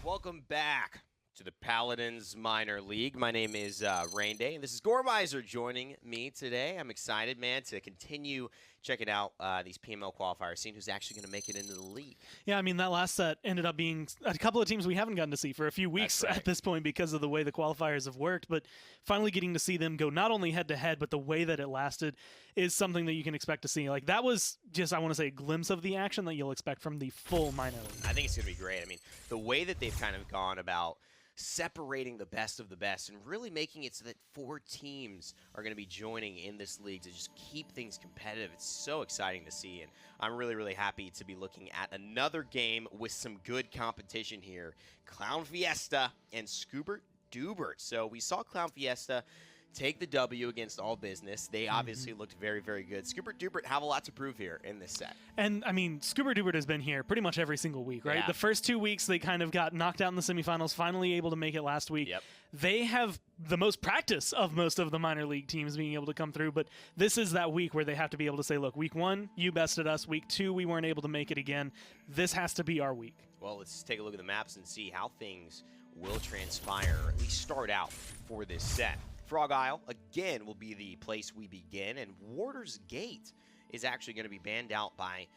Welcome back to the Paladins Minor League. My name is Rain Day, and this is Gormizer joining me today. I'm excited, man, to continue checking out these PML qualifiers, seeing who's actually going to make it into the league. Yeah, I mean, that last set ended up being a couple of teams we haven't gotten to see for a few weeks at this point because of the way the qualifiers have worked, but finally getting to see them go not only head-to-head, but the way that it lasted is something that you can expect to see. Like, that was just, I want to say, a glimpse of the action that you'll expect from the full minor league. I think it's going to be great. I mean, the way that they've kind of gone about separating the best of the best and really making it so that 4 teams are going to be joining in this league to just keep things competitive. It's so exciting to see, and I'm really, really happy to be looking at another game with some good competition here. Clown Fiesta and Scoobert Doobert. So we saw Clown Fiesta take the W against All Business. They obviously looked very, very good. Scoobert Doobert have a lot to prove here in this set. And, I mean, Scoobert Doobert has been here pretty much every single week, right? Yeah. The first 2 weeks, they kind of got knocked out in the semifinals, finally able to make it last week. Yep. They have the most practice of most of the minor league teams being able to come through, but this is that week where they have to be able to say, look, week 1, you bested us. Week 2, we weren't able to make it again. This has to be our week. Well, let's take a look at the maps and see how things will transpire, or at least start out for this set. Frog Isle, again, will be the place we begin, and Warder's Gate is actually going to be banned out by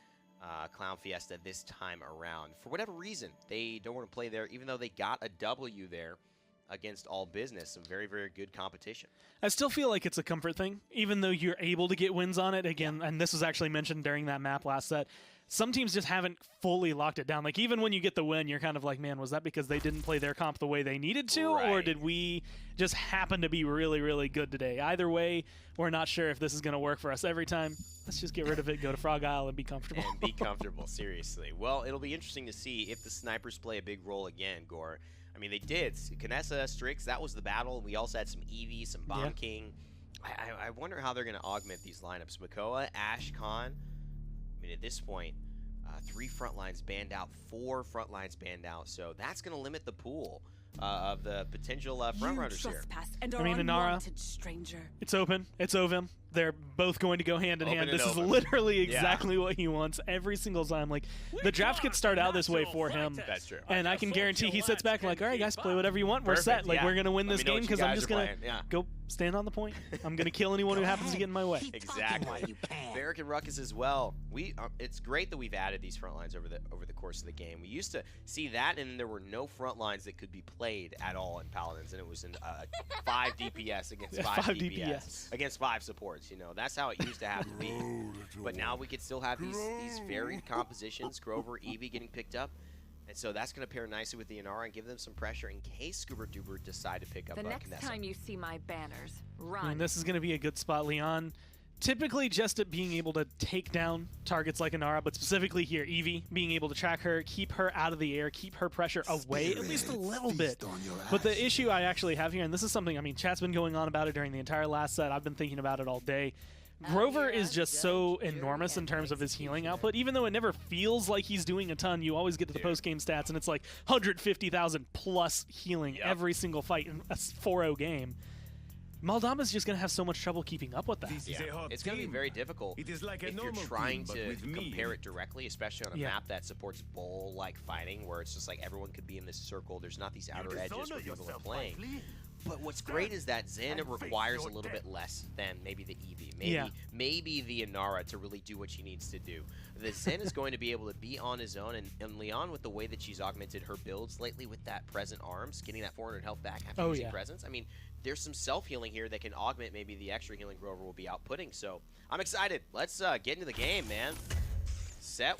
Clown Fiesta this time around. For whatever reason, they don't want to play there, even though they got a W there against All Business. Some very, very good competition. I still feel like it's a comfort thing, even though you're able to get wins on it. Again, and this was actually mentioned during that map last set, some teams just haven't fully locked it down. Like, even when you get the win, you're kind of like, man, was that because they didn't play their comp the way they needed to, or did we just happen to be really, really good today? Either way, we're not sure if this is going to work for us every time. Let's just get rid of it, go to Frog Isle, and be comfortable. And be comfortable, seriously. Well, it'll be interesting to see if the snipers play a big role again, Gore. I mean, they did. Kanessa, Strix, that was the battle. We also had some Eevee, some Bomb King. I wonder how they're going to augment these lineups. Makoa, Ash, Khan. I mean, at this point, 3 front lines banned out, 4 front lines banned out. So that's going to limit the pool of the potential front runners here. I mean, Inara, it's open. It's Ovim. They're both going to go hand in hand. This is literally exactly what he wants every single time. Like, the draft could start out this way for him. That's true. And I can guarantee he sits back like, all right, guys, play whatever you want. We're set. Like, we're going to win this game because I'm just going to go stand on the point. I'm going to kill anyone who happens to get in my way. Exactly. Barrack and Ruckus as well. It's great that we've added these front lines over the course of the game. We used to see that, and there were no front lines that could be played at all in Paladins, and it was in 5 DPS against 5 DPS against 5 supports. You know, that's how it used to have to be. But now we could still have these varied compositions. Grover, Eevee getting picked up. And so that's going to pair nicely with the Inara and give them some pressure in case Scoobert Doobert decide to pick up The next Kanessa. time you see my banners, run. I mean, this is going to be a good spot, Leon. Typically just at being able to take down targets like Inara, but specifically here, Eevee, being able to track her, keep her out of the air, keep her pressure away at least a little bit. But the issue I actually have here, and this is something, I mean, chat's been going on about it during the entire last set. I've been thinking about it all day. Grover is just so enormous in terms of his healing output. Even though it never feels like he's doing a ton, you always get to the post-game stats, and it's like 150,000 plus healing every single fight in a 4-0 game. Maldama's just going to have so much trouble keeping up with that. Yeah. It's going to be very difficult if you're trying to compare it directly, especially on a map that supports bowl-like fighting, where it's just like everyone could be in this circle. There's not these outer edges where people are playing. But what's great is that Zen requires a little bit less than maybe the Eevee, maybe the Inara to really do what she needs to do. The Zen is going to be able to be on his own, and Leon, with the way that she's augmented her builds lately with that present arms, getting that 400 health back after using presence. I mean, there's some self-healing here that can augment maybe the extra healing Grover will be outputting. So I'm excited. Let's get into the game, man. Set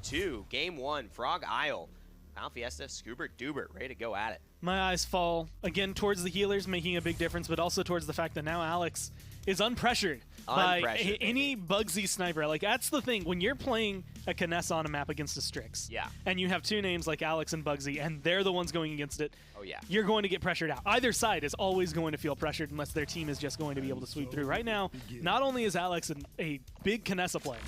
2, game 1, Frog Isle. Clown Fiesta, Scoobert Doobert, ready to go at it. My eyes fall, again, towards the healers, making a big difference, but also towards the fact that now Alex is unpressured by any Bugsy sniper. Like, that's the thing. When you're playing a Kanessa on a map against a Strix, and you have 2 names like Alex and Bugsy, and they're the ones going against it, you're going to get pressured out. Either side is always going to feel pressured unless their team is just going to be able to sweep through. Right now, not only is Alex a big Kanessa player,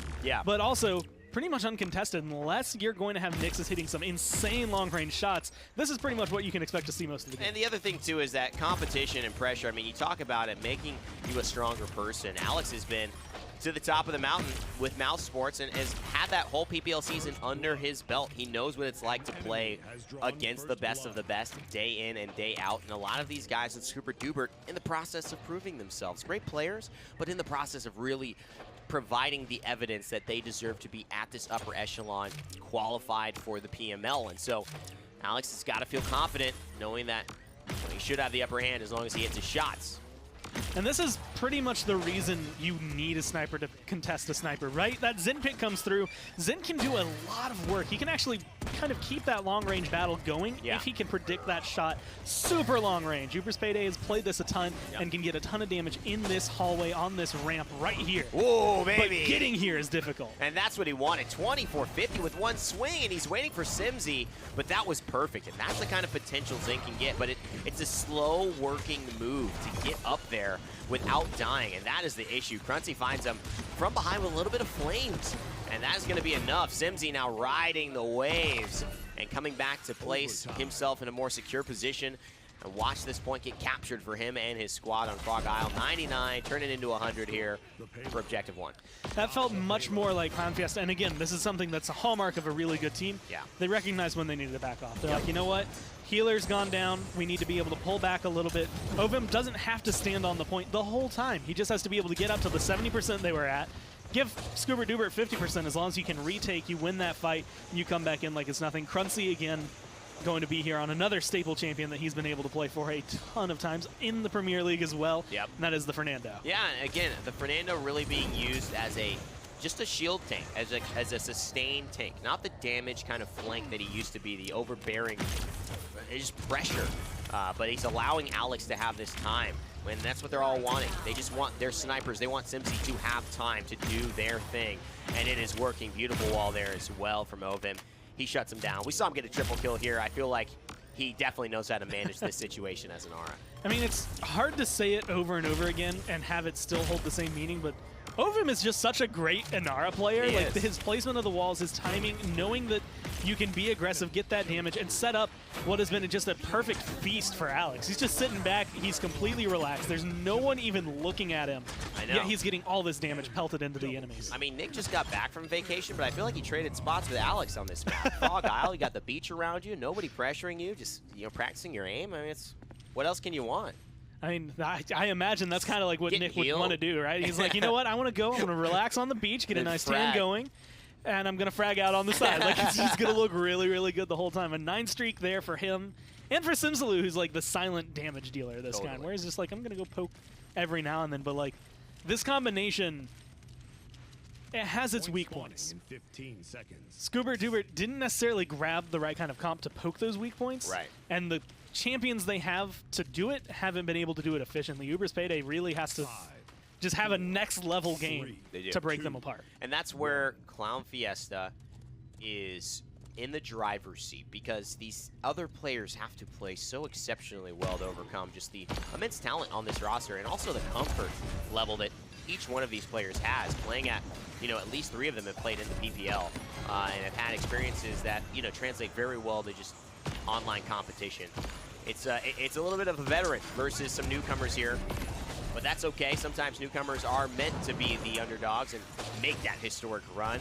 but also pretty much uncontested unless you're going to have Nixus hitting some insane long-range shots. This is pretty much what you can expect to see most of the game. And the other thing, too, is that competition and pressure. I mean, you talk about it making you a stronger person. Alex has been to the top of the mountain with Mouse Sports and has had that whole PPL season under his belt. He knows what it's like to play against the best of the best day in and day out. And a lot of these guys in Scoobert Doobert in the process of proving themselves. Great players, but in the process of really providing the evidence that they deserve to be at this upper echelon, qualified for the PML. And so Alex has got to feel confident knowing that he should have the upper hand as long as he hits his shots. And this is pretty much the reason you need a sniper to contest a sniper, right? That Zen pick comes through. Zen can do a lot of work. He can actually kind of keep that long-range battle going if he can predict that shot super long range. Uberspade has played this a ton and can get a ton of damage in this hallway on this ramp right here. Whoa, baby! But getting here is difficult. And that's what he wanted. 2450 with one swing, and he's waiting for Simsy, but that was perfect. And that's the kind of potential Zen can get, but it's a slow-working move to get up there without dying, and that is the issue. Cruncy finds him from behind with a little bit of flames, and that's going to be enough. Simsy now riding the waves and coming back to place himself in a more secure position. And watch this point get captured for him and his squad on Frog Isle. 99, turn it into 100 here for Objective 1. That felt much more like Clown Fiesta. And again, this is something that's a hallmark of a really good team. Yeah. They recognize when they needed to back off. They're like, you know what? Healer's gone down. We need to be able to pull back a little bit. Ovim doesn't have to stand on the point the whole time. He just has to be able to get up to the 70% they were at. Give Scoobert Doobert 50% as long as you can retake, you win that fight, and you come back in like it's nothing. Cruncy, again, going to be here on another staple champion that he's been able to play for a ton of times in the Premier League as well. Yep. And that is the Fernando. Yeah, and again, the Fernando really being used as just a shield tank, as a sustained tank, not the damage kind of flank that he used to be, the overbearing, just pressure. But he's allowing Alex to have this time, and that's what they're all wanting. They just want their snipers. They want Simsy to have time to do their thing, and it is working. Beautiful wall there as well from Ovim. He shuts him down. We saw him get a triple kill here. I feel like he definitely knows how to manage this situation as an Aura. I mean, it's hard to say it over and over again and have it still hold the same meaning, but Ovim is just such a great Inara player. He like is. His placement of the walls, his timing, knowing that you can be aggressive, get that damage, and set up what has been just a perfect feast for Alex. He's just sitting back. He's completely relaxed. There's no one even looking at him. I know. Yet he's getting all this damage pelted into the enemies. I mean, Nick just got back from vacation, but I feel like he traded spots with Alex on this map. Frog Isle, you got the beach around you, nobody pressuring you, just practicing your aim. I mean, what else can you want? I mean, I imagine that's kind of like what Nick would healed. want to do, right? He's like, you know what? I want to go. I'm going to relax on the beach, get a nice tan going, and I'm going to frag out on the side. Like, it's just going to look really, really good the whole time. A 9 streak there for him. And for Simsaloo, who's like the silent damage dealer this kind, where he's just like, I'm going to go poke every now and then. But, like, this combination, it has its weak points. In 15 seconds. Scoobert Doobert didn't necessarily grab the right kind of comp to poke those weak points. Right. And the champions they have to do it haven't been able to do it efficiently. Uberspade really has to just have a next level game to break them apart. And that's where Clown Fiesta is in the driver's seat, because these other players have to play so exceptionally well to overcome just the immense talent on this roster, and also the comfort level that each one of these players has. Playing at, at least 3 of them have played in the PPL and have had experiences that, translate very well to just online competition. It's a little bit of a veteran versus some newcomers here, but that's okay. Sometimes newcomers are meant to be the underdogs and make that historic run.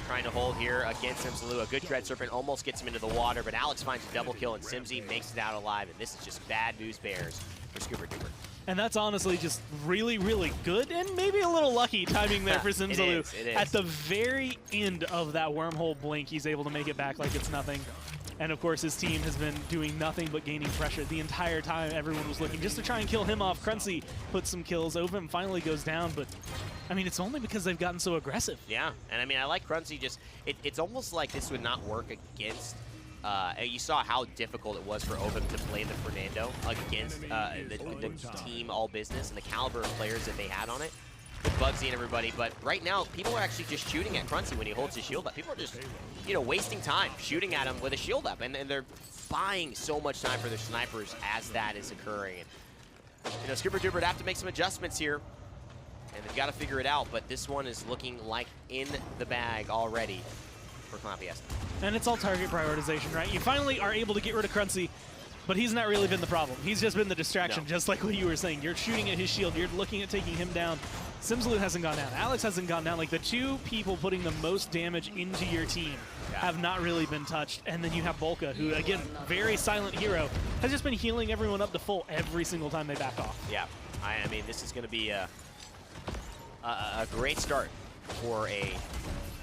Trying to hold here against Simsaloo. A good Dread Serpent almost gets him into the water, but Alex finds a double kill, and Simsy makes it out alive, and this is just bad news bears for Scoobert Doobert. And that's honestly just really, really good and maybe a little lucky timing there for Simsaloo. It is. At the very end of that wormhole blink, he's able to make it back like it's nothing. And of course, his team has been doing nothing but gaining pressure the entire time. Everyone was looking just to try and kill him off. Cruncy puts some kills. Ovim finally goes down, but I mean, it's only because they've gotten so aggressive. Yeah, and I mean, I like Cruncy. Just it's almost like this would not work against. You saw how difficult it was for Ovim to play the Fernando against the team All Business and the caliber of players that they had on it. Bugsy and everybody, but right now people are actually just shooting at Cruncy when he holds his shield up. People are just, wasting time shooting at him with a shield up, and they're buying so much time for their snipers as that is occurring. And, Scoobert Doobert have to make some adjustments here, and they've got to figure it out, but this one is looking like in the bag already for Clown Fiesta. And it's all target prioritization, right? You finally are able to get rid of Cruncy, but he's not really been the problem. He's just been the distraction, just like what you were saying. You're shooting at his shield. You're looking at taking him down. Simsalute hasn't gone down. Alex hasn't gone down. Like, the two people putting the most damage into your team have not really been touched. And then you have Bolka, who, again, very silent hero, has just been healing everyone up to full every single time they back off. Yeah. I mean, this is going to be a great start for a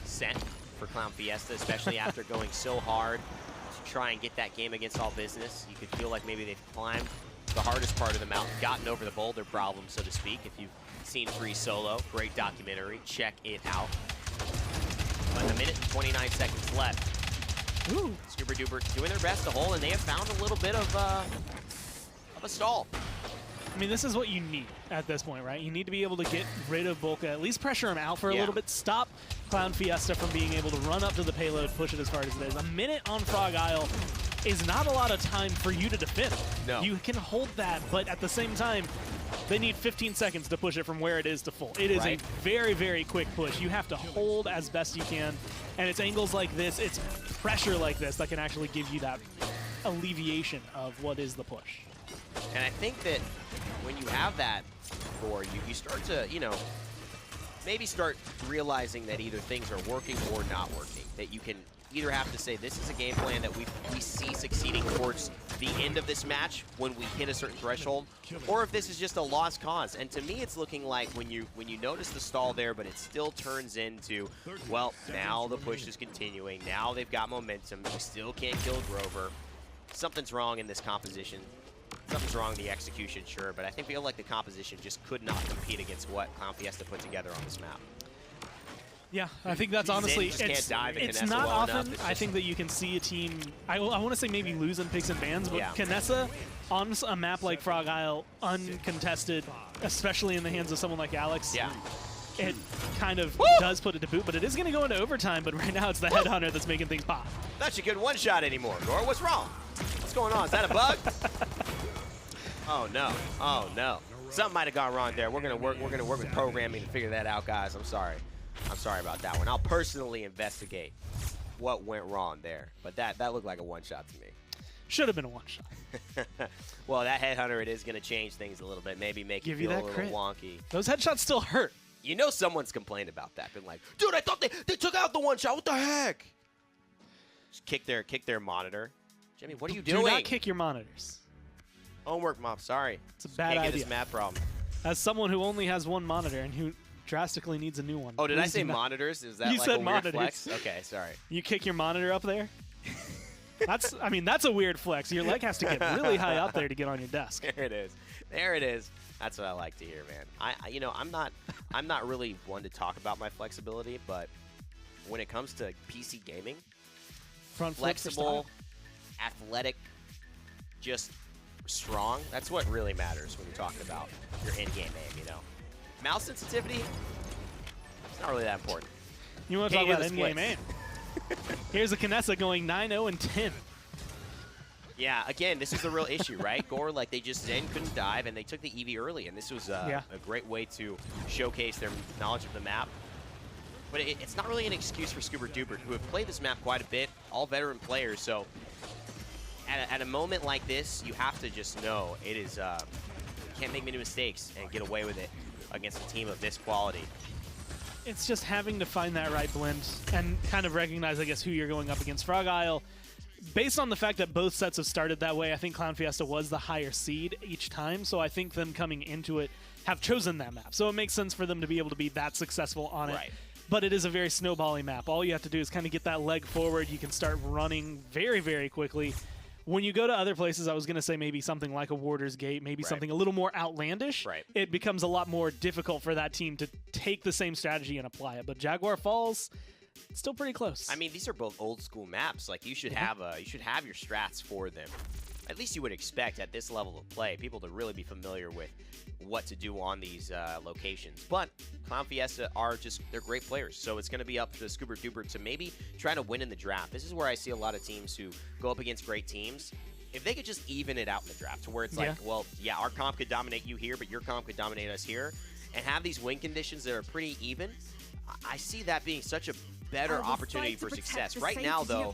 set for Clown Fiesta, especially after going so hard to try and get that game against All Business. You could feel like maybe they've climbed the hardest part of the mountain, gotten over the boulder problem, so to speak. If you've seen Free Solo, great documentary, check it out. But a minute and 29 seconds left. Ooh. Scoobert Doobert doing their best to hold, and they have found a little bit of a stall. I mean, this is what you need at this point, right? You need to be able to get rid of Bolka, at least pressure him out for a little bit, stop Clown Fiesta from being able to run up to the payload, push it as far as it is. A minute on Frog Isle is not a lot of time for you to defend. No. You can hold that, but at the same time, they need 15 seconds to push it from where it is to full. It is a very, very quick push. You have to hold as best you can, and it's angles like this, it's pressure like this that can actually give you that alleviation of what is the push. And I think that when you have that, you start to, you know, maybe start realizing that either things are working or not working. That you can either have to say this is a game plan that we see succeeding towards the end of this match when we hit a certain threshold, or if this is just a lost cause. And to me, it's looking like when you notice the stall there, but it still turns into, well, now the push is continuing. Now they've got momentum. We still can't kill Grover. Something's wrong in this composition. Something's wrong in the execution, sure, but I feel like the composition just could not compete against what Clown Fiesta put together on this map. Yeah, I think that's honestly, it's not often I think that you can see a team, I want to say maybe lose in picks and bans, but Kinessa on a map like Frog Isle, uncontested, especially in the hands of someone like Alex, it kind of does put it to boot, but it is going to go into overtime, but right now it's the Headhunter that's making things pop. Not your good one-shot anymore. Gore, what's wrong? What's going on? Is that a bug? Oh no! Oh no! Something might have gone wrong there. We're gonna work with programming to figure that out, guys. I'm sorry. I'm sorry about that one. I'll personally investigate what went wrong there. But that looked like a one-shot to me. Should have been a one-shot. Well, that Headhunter, it is gonna change things a little bit. Maybe make it feel a little wonky. Those headshots still hurt. You know, someone's complained about that. Been like, dude, I thought they took out the one-shot. What the heck? Just kick their monitor. Jimmy, what are you doing? Do not kick your monitors. Homework, Mom. Sorry. It's a bad idea. This math problem. As someone who only has one monitor and who drastically needs a new one. Oh, did I say monitors? Is that you like said a weird monitors. flex? Okay, sorry. You kick your monitor up there? I mean, that's a weird flex. Your leg has to get really high up there to get on your desk. There it is. There it is. That's what I like to hear, man. You know, I'm not really one to talk about my flexibility, but when it comes to PC gaming, flexible, athletic, just strong, that's what really matters when you're talking about your in-game aim, you know. Mouse sensitivity, it's not really that important. You want to talk about in-game aim? Here's a Kinessa going 9-0 and 10. Yeah, again, this is the real issue, right? Gore, like, they just then couldn't dive, and they took the EV early, and this was a great way to showcase their knowledge of the map. But it's not really an excuse for Scoobert Doobert, who have played this map quite a bit, all veteran players, so at a moment like this, you have to just know it is, you can't make many mistakes and get away with it against a team of this quality. It's just having to find that right blend and kind of recognize, I guess, who you're going up against. Frog Isle, based on the fact that both sets have started that way, I think Clown Fiesta was the higher seed each time, so I think them coming into it have chosen that map. So it makes sense for them to be able to be that successful on it. But it is a very snowbally map. All you have to do is kind of get that leg forward. You can start running very, very quickly. When you go to other places, I was going to say maybe something like a Warder's Gate, maybe something a little more outlandish. It becomes a lot more difficult for that team to take the same strategy and apply it. But Jaguar Falls, it's still pretty close. I mean, these are both old school maps. Like, you should have your strats for them. At least you would expect at this level of play, people to really be familiar with what to do on these locations. But Clown Fiesta they're great players. So it's going to be up to Scoobert Doobert to maybe try to win in the draft. This is where I see a lot of teams who go up against great teams. If they could just even it out in the draft to where it's like, well, yeah, our comp could dominate you here, but your comp could dominate us here, and have these win conditions that are pretty even, I see that being such a better opportunity for success. Right now, though,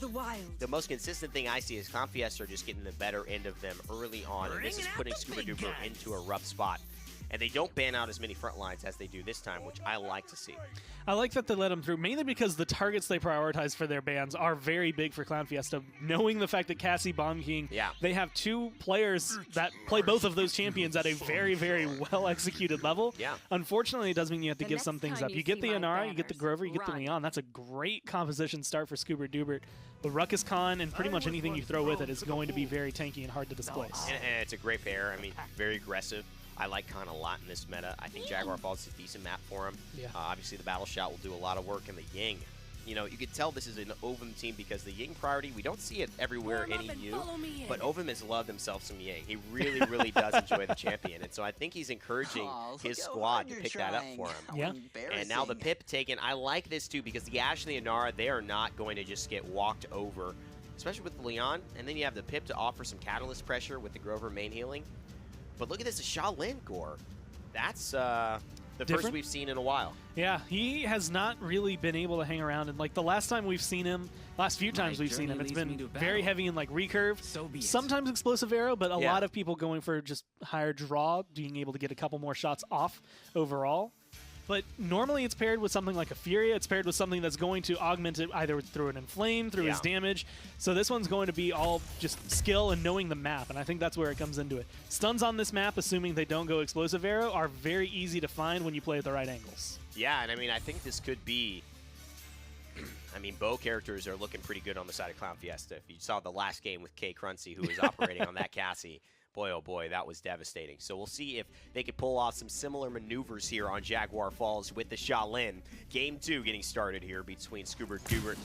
the most consistent thing I see is Clown Fiesta are just getting the better end of them early on, and this is putting Scoobert Doobert into a rough spot. and they don't ban out as many front lines as they do this time, which I like to see. I like that they let them through, mainly because the targets they prioritize for their bans are very big for Clown Fiesta. Knowing the fact that Cassie, Bomb King, they have 2 players that play both of those champions at a very, very well-executed level. Unfortunately, it does mean you have to give some things up. You get the Inara, you get the Grover, you get the Leon. That's a great composition start for Scoobert Doobert. The Ruckus Con and pretty much anything you throw with it is going to be very tanky and hard to displace. And it's a great pair. I mean, very aggressive. I like Khan a lot in this meta. I think Jaguar Falls is a decent map for him. Obviously, the Battle Shot will do a lot of work in the Ying. You know, you could tell this is an Ovum team because the Ying priority, we don't see it everywhere in EU, but Ovum has loved himself some Ying. He really, really does enjoy the champion, and so I think he's encouraging his squad to pick that up for him. And now the Pip taken, I like this too because the Ashe and the Inara, they are not going to just get walked over, especially with the Leon, and then you have the Pip to offer some catalyst pressure with the Grover main healing. But look at this, a Shaolin Gore. That's the first we've seen in a while. Yeah, he has not really been able to hang around. And like the last time we've seen him, last few times we've seen him, it's been very heavy in like recurve, sometimes explosive arrow, but a lot of people going for just higher draw, being able to get a couple more shots off overall. But normally it's paired with something like a Furia. It's paired with something that's going to augment it either through an Inflame, through his damage. So this one's going to be all just skill and knowing the map, and I think that's where it comes into it. Stuns on this map, assuming they don't go Explosive Arrow, are very easy to find when you play at the right angles. Yeah, and I mean, I think this could be... I mean, bow characters are looking pretty good on the side of Clown Fiesta. If you saw the last game with K. Cruncy, who was operating on that Cassie, boy, oh boy, that was devastating. So we'll see if they could pull off some similar maneuvers here on Jaguar Falls with the Shaolin. Game 2 getting started here between Scoobert Doobert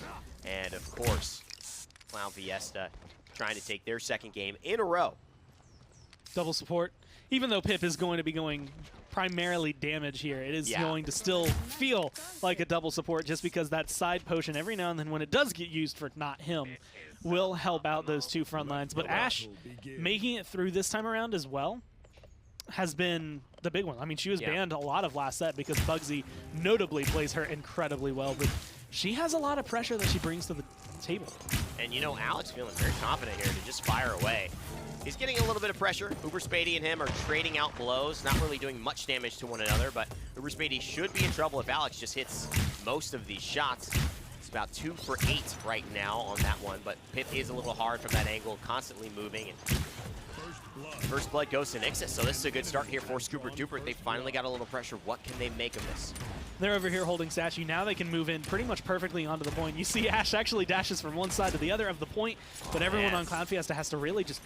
and, of course, Clown Fiesta trying to take their second game in a row. Double support. Even though Pip is going to be going primarily damage here, it is going to still feel like a double support just because that side potion every now and then when it does get used for not him will help out those 2 front lines. But Ashe making it through this time around as well has been the big one. I mean, she was banned a lot of last set because Bugsy notably plays her incredibly well, but she has a lot of pressure that she brings to the table. And you know, Alex feeling very confident here to just fire away. He's getting a little bit of pressure. Uber Spady and him are trading out blows, not really doing much damage to one another, but Uber Spady should be in trouble if Alex just hits most of these shots. It's about 2 for 8 right now on that one, but Pip is a little hard from that angle, constantly moving. And First Blood goes to Nixus, so this is a good start here for Scoobert Doobert. They finally got a little pressure. What can they make of this? They're over here holding statue. Now they can move in pretty much perfectly onto the point. You see Ashe actually dashes from one side to the other of the point, but everyone on Clown Fiesta has to really just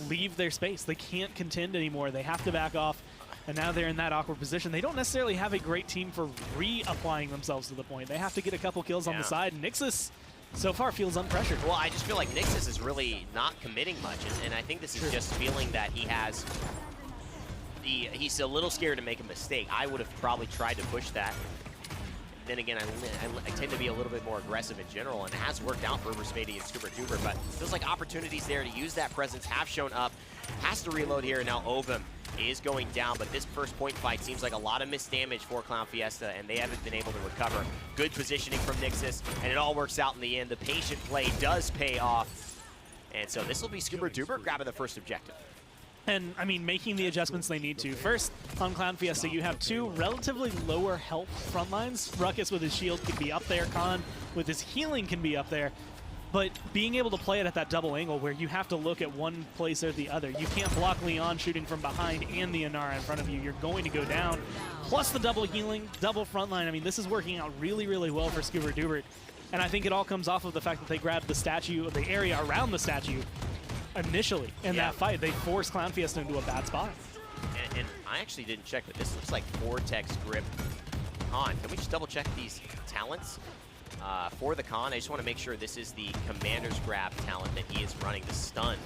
leave their space. They can't contend anymore. They have to back off, and now they're in that awkward position. They don't necessarily have a great team for reapplying themselves to the point. They have to get a couple kills on the side. Nixus so far feels unpressured. Well, I just feel like Nixus is really not committing much, and I think this is just feeling that he has... He's a little scared to make a mistake. I would have probably tried to push that. Then again, I tend to be a little bit more aggressive in general, and it has worked out for Uber Spady and Scoobert Doobert, but feels like opportunities there to use that presence have shown up. Has to reload here, and now Ovum is going down, but this first point fight seems like a lot of missed damage for Clown Fiesta, and they haven't been able to recover. Good positioning from Nixus, and it all works out in the end. The patient play does pay off, and so this will be Scoobert Doobert grabbing the first objective. And, I mean, making the adjustments they need to. First, on Clown Fiesta, you have 2 relatively lower health front lines. Ruckus with his shield can be up there. Khan with his healing can be up there. But being able to play it at that double angle where you have to look at one place or the other. You can't block Leon shooting from behind and the Inara in front of you. You're going to go down. Plus the double healing, double front line. I mean, this is working out really, really well for Scoobert Doobert. And I think it all comes off of the fact that they grabbed the statue, the area around the statue, initially in that fight. They forced Clown Fiesta into a bad spot. And I actually didn't check, but this looks like Vortex Grip Khan. Can we just double check these talents for the Khan? I just want to make sure this is the Commander's Grab talent that he is running, the stun.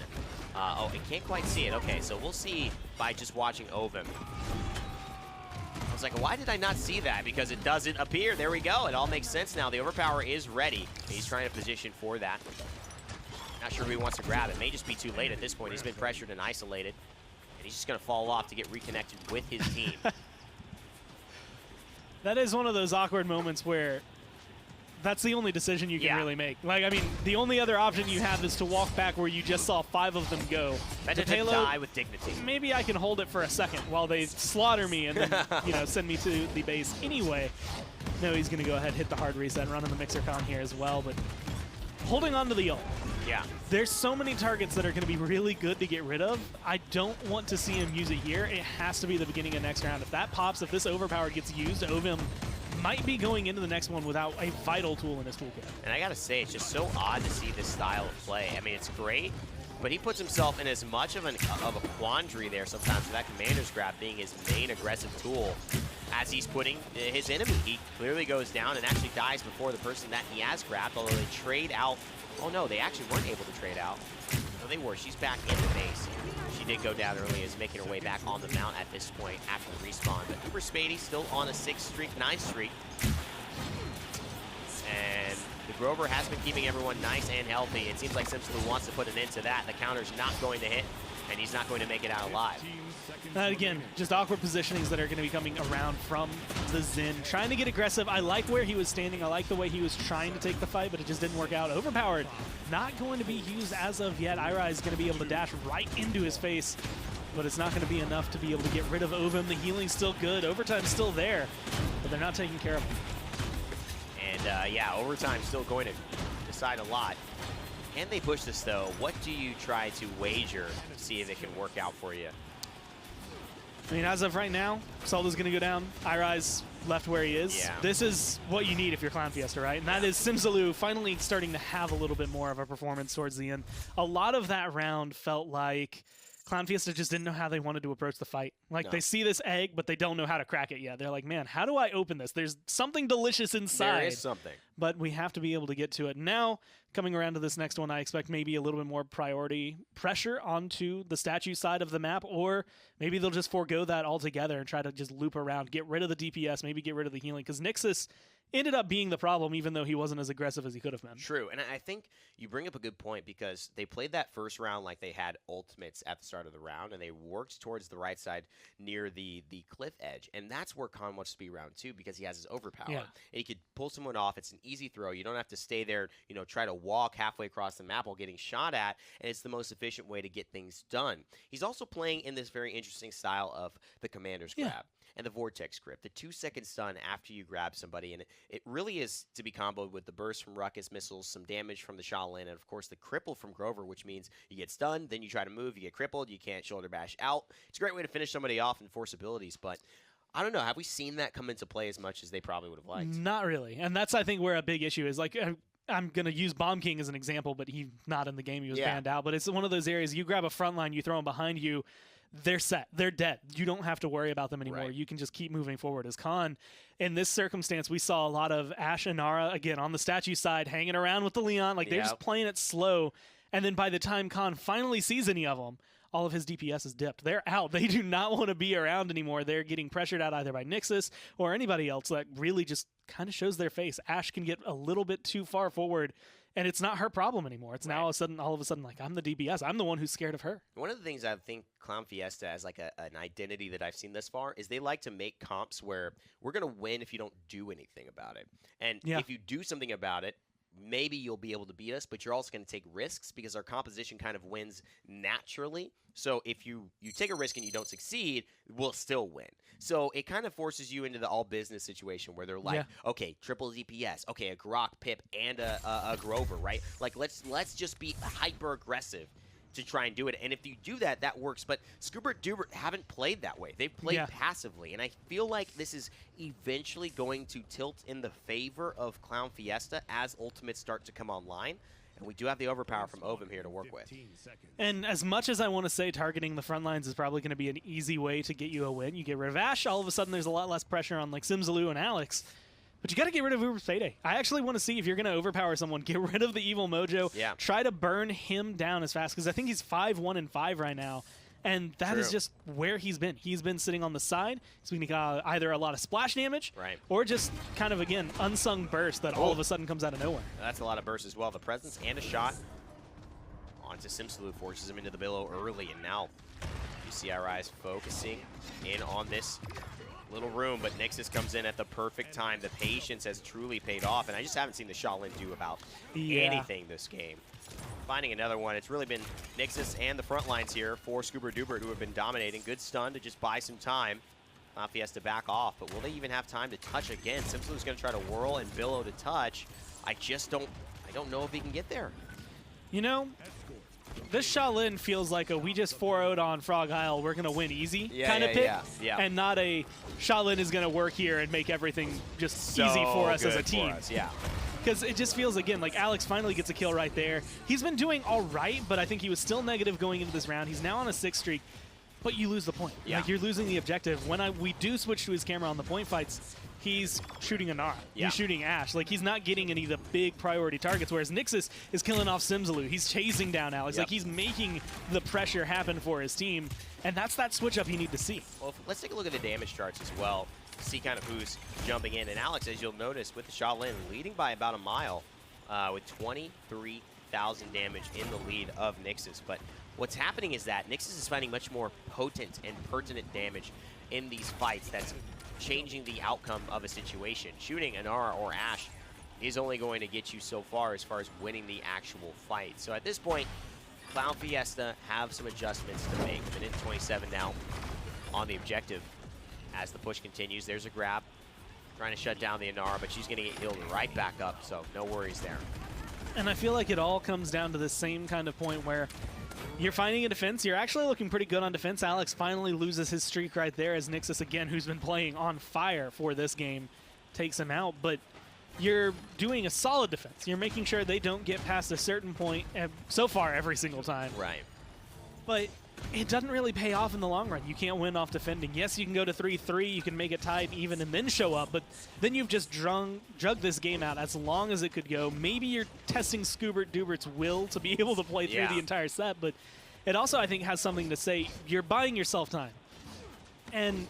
Oh, I can't quite see it. Okay, so we'll see by just watching Ovum. I was like, why did I not see that? Because it doesn't appear. There we go. It all makes sense now. The Overpower is ready. He's trying to position for that. Not sure who he wants to grab. It may just be too late at this point. He's been pressured and isolated. And he's just going to fall off to get reconnected with his team. That is one of those awkward moments where That's the only decision you can really make. Like, I mean, the only other option you have is to walk back where you just saw 5 of them go. Better to die with dignity. Maybe I can hold it for a second while they slaughter me and then, you know, send me to the base anyway. No, he's going to go ahead, hit the hard reset, run on the mixer con here as well, but holding on to the ult. Yeah. There's so many targets that are going to be really good to get rid of. I don't want to see him use it here. It has to be the beginning of next round. If that pops, if this overpower gets used, Ovim might be going into the next one without a vital tool in his toolkit. And I gotta say, it's just so odd to see this style of play. I mean, it's great, but he puts himself in as much of a quandary there sometimes with that commander's grab being his main aggressive tool as he's putting his enemy. He clearly goes down and actually dies before the person that he has grabbed, although they trade out. Oh no, they actually weren't able to trade out. No, they were. She's back in the base. She did go down early, is making her way back on the mount at this point after the respawn. But Uber Spady still on a 6th streak, 9th streak. And the Grover has been keeping everyone nice and healthy. It seems like Simsaloo wants to put an end to that. The counter's not going to hit, and he's not going to make it out alive. Again, just awkward positionings that are going to be coming around from the Xin. Trying to get aggressive. I like where he was standing. I like the way he was trying to take the fight, but it just didn't work out. Overpowered. Not going to be used as of yet. Ira is going to be able to dash right into his face, but it's not going to be enough to be able to get rid of Ovim. The healing's still good. Overtime's still there, but they're not taking care of him. And yeah, overtime's still going to decide a lot. Can they push this, though? What do you try to wager to see if it can work out for you? I mean, as of right now, Solda's going to go down. Irai's left where he is. Yeah. This is what you need if you're Clown Fiesta, right? And that is Simsaloo finally starting to have a little bit more of a performance towards the end. A lot of that round felt like Clown Fiesta just didn't know how they wanted to approach the fight. Like, they see this egg, but they don't know how to crack it yet. They're like, man, how do I open this? There's something delicious inside. There is something. But we have to be able to get to it. Now, coming around to this next one, I expect maybe a little bit more priority pressure onto the statue side of the map, or maybe they'll just forego that altogether and try to just loop around, get rid of the DPS, maybe get rid of the healing, because Nixus ended up being the problem, even though he wasn't as aggressive as he could have been. True, and I think you bring up a good point, because they played that first round like they had ultimates at the start of the round, and they worked towards the right side near the cliff edge, and that's where Khan wants to be round 2, because he has his overpower. Yeah. And he could pull someone off. It's an easy throw. You don't have to stay there, you know, try to walk halfway across the map while getting shot at, and it's the most efficient way to get things done. He's also playing in this very interesting style of the commander's grab and the vortex grip, the 2-second stun after you grab somebody, and it really is to be comboed with the burst from Ruckus missiles, some damage from the Shaolin, and of course the cripple from Grover, which means you get stunned, then you try to move, you get crippled, you can't shoulder bash out. It's a great way to finish somebody off and force abilities, but I don't know, have we seen that come into play as much as they probably would have liked? Not really, and that's, I think, where a big issue is. Like, I'm going to use Bomb King as an example, but he's not in the game. He was banned out, but it's one of those areas, you grab a front line, you throw them behind you, they're set. They're dead. You don't have to worry about them anymore. Right. You can just keep moving forward. As Khan, in this circumstance, we saw a lot of Ashe and Nara, again, on the statue side, hanging around with the Leon. Like, they're just playing it slow. And then by the time Khan finally sees any of them, all of his DPS is dipped. They're out. They do not want to be around anymore. They're getting pressured out either by Nixus or anybody else that really just kind of shows their face. Ashe can get a little bit too far forward, and it's not her problem anymore. It's now all of a sudden, like, I'm the DPS. I'm the one who's scared of her. One of the things I think Clown Fiesta has like an identity that I've seen thus far is they like to make comps where we're going to win if you don't do anything about it. And if you do something about it, maybe you'll be able to beat us, but you're also going to take risks because our composition kind of wins naturally. So if you take a risk and you don't succeed, we'll still win. So it kind of forces you into the all business situation where they're like, okay, triple DPS, okay, a Grok, Pip, and a Grover, right? Like, let's just be hyper aggressive to try and do it. And if you do that, that works. But Scoobert Doobert haven't played that way. They've played passively. And I feel like this is eventually going to tilt in the favor of Clown Fiesta as ultimates start to come online. And we do have the overpower from Ovim here to work with. And as much as I want to say targeting the front lines is probably going to be an easy way to get you a win, you get rid of Ashe, all of a sudden there's a lot less pressure on like Simsaloo and Alex. But you got to get rid of Uber Spade. I actually want to see if you're going to overpower someone, get rid of the evil mojo, try to burn him down as fast, because I think he's 5-1-5 right now. And that is just where he's been. He's been sitting on the side. He's been either a lot of splash damage or just kind of, again, unsung burst that all of a sudden comes out of nowhere. That's a lot of burst as well. The presence and a shot onto Simsaloo forces him into the billow early. And now you see our eyes focusing in on this Little room, but Nixus comes in at the perfect time. The patience has truly paid off, and I just haven't seen the Shaolin do about anything this game. Finding another one. It's really been Nixus and the front lines here for Scoobert Doobert who have been dominating. Good stun to just buy some time. Fiesta back off, but will they even have time to touch again? Simsalu's going to try to whirl and billow to touch. I don't know if he can get there. You know, this Shaolin feels like a we just 4-0'd on Frog Isle, we're going to win easy kind of pick. And not a Shaolin is going to work here and make everything just easy for us as a team. Because it just feels, again, like Alex finally gets a kill right there. He's been doing all right, but I think he was still negative going into this round. He's now on a 6 streak, but you lose the point. Like, you're losing the objective. When we do switch to his camera on the point fights, he's shooting Anara. He's shooting Ash. Like, he's not getting any of the big priority targets, whereas Nixus is killing off Simsalu. He's chasing down Alex. Like, he's making the pressure happen for his team, and that's that switch up you need to see. Well, let's take a look at the damage charts as well, see kind of who's jumping in. And Alex, as you'll notice, with the Shaolin, leading by about a mile with 23,000 damage in the lead of Nixus. But what's happening is that Nixus is finding much more potent and pertinent damage in these fights that's changing the outcome of a situation. Shooting Anara or Ash is only going to get you so far as winning the actual fight. So at this point, Clown Fiesta have some adjustments to make. Minute 27 now on the objective. As the push continues, there's a grab. Trying to shut down the Anara, but she's going to get healed right back up, so no worries there. And I feel like it all comes down to the same kind of point where you're finding a defense. You're actually looking pretty good on defense. Alex finally loses his streak right there as Nixus, again, who's been playing on fire for this game, takes him out. But you're doing a solid defense. You're making sure they don't get past a certain point, so far every single time. Right. But it doesn't really pay off in the long run. You can't win off defending. Yes, you can go to 3-3, you can make it tied even and then show up, but then you've just drugged this game out as long as it could go. Maybe you're testing Scoobert Doobert's will to be able to play through the entire set, but it also, I think, has something to say. You're buying yourself time. And